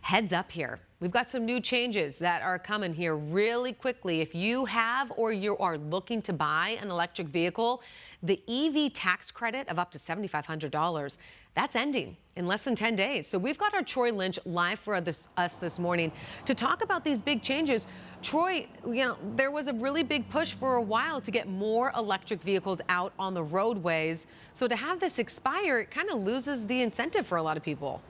Heads up here. We've got some new changes that are coming here really quickly. If you have or you are looking to buy an electric vehicle, the EV tax credit of up to $7,500, that's ending in less than 10 days. So we've got our Troy Lynch live for us this morning to talk about these big changes. Troy, there was a really big push for a while to get more electric vehicles out on the roadways. So to have this expire, it kind of loses the incentive for a lot of people.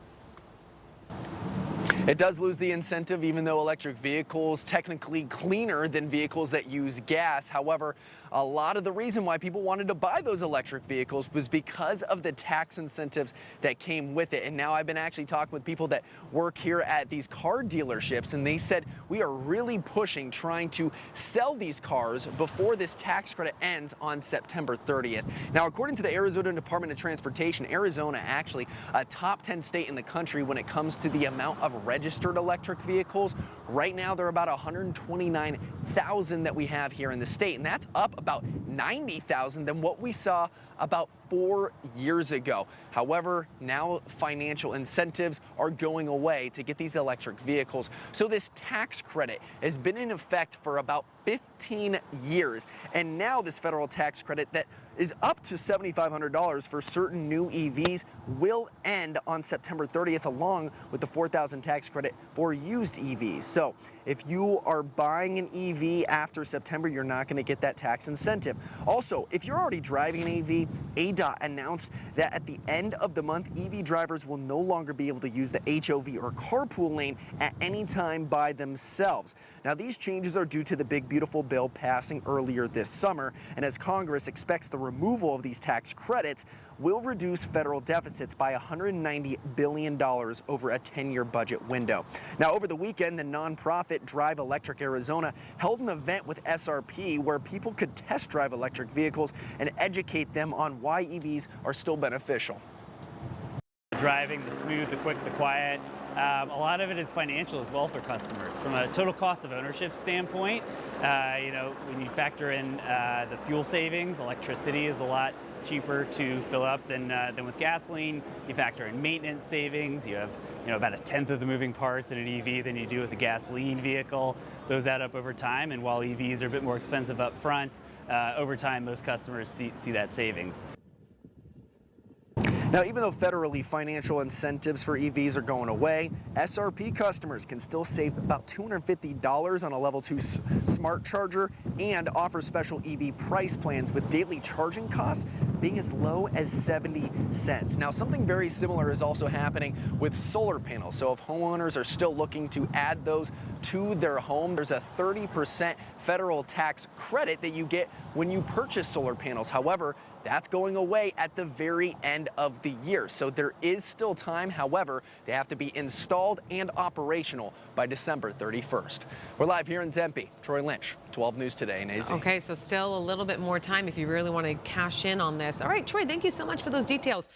It does lose the incentive, even though electric vehicles technically cleaner than vehicles that use gas. However, a lot of the reason why people wanted to buy those electric vehicles was because of the tax incentives that came with it. And now I've been actually talking with people that work here at these car dealerships, and they said we are really pushing, trying to sell these cars before this tax credit ends on September 30th. Now, according to the Arizona Department of Transportation, Arizona actually a top 10 state in the country when it comes to the amount of registered electric vehicles. Right now, there are about 129,000 that we have here in the state, and that's up about 90,000 than what we saw about 4 years ago. However, now financial incentives are going away to get these electric vehicles. So this tax credit has been in effect for about 15 years. And now this federal tax credit that is up to $7,500 for certain new EVs will end on September 30th, along with the $4,000 tax credit for used EVs. So if you are buying an EV after September, you're not going to get that tax incentive. Also, if you're already driving an EV, ADOT announced that at the end of the month, EV drivers will no longer be able to use the HOV or carpool lane at any time by themselves. Now, these changes are due to the big, beautiful bill passing earlier this summer, and as Congress expects the removal of these tax credits will reduce federal deficits by $190 billion over a 10-year budget window. Now, over the weekend, the nonprofit Drive Electric Arizona held an event with SRP where people could test drive electric vehicles and educate them on why EVs are still beneficial. Driving, the smooth, the quick, the quiet. A lot of it is financial as well for customers. From a total cost of ownership standpoint, when you factor in the fuel savings, electricity is a lot cheaper to fill up than with gasoline. You factor in maintenance savings. You have about a tenth of the moving parts in an EV than you do with a gasoline vehicle. Those add up over time, and while EVs are a bit more expensive up front, over time most customers see that savings. Now, even though federally financial incentives for EVs are going away, SRP customers can still save about $250 on a level 2 smart charger and offer special EV price plans with daily charging costs being as low as 70 cents. Now, something very similar is also happening with solar panels. So if homeowners are still looking to add those to their home, there's a 30% federal tax credit that you get when you purchase solar panels. However, that's going away at the very end of the year. So there is still time. However, they have to be installed and operational by December 31st. We're live here in Tempe. Troy Lynch, 12 News Today and AZ. Okay, so still a little bit more time if you really want to cash in on this. All right, Troy, thank you so much for those details.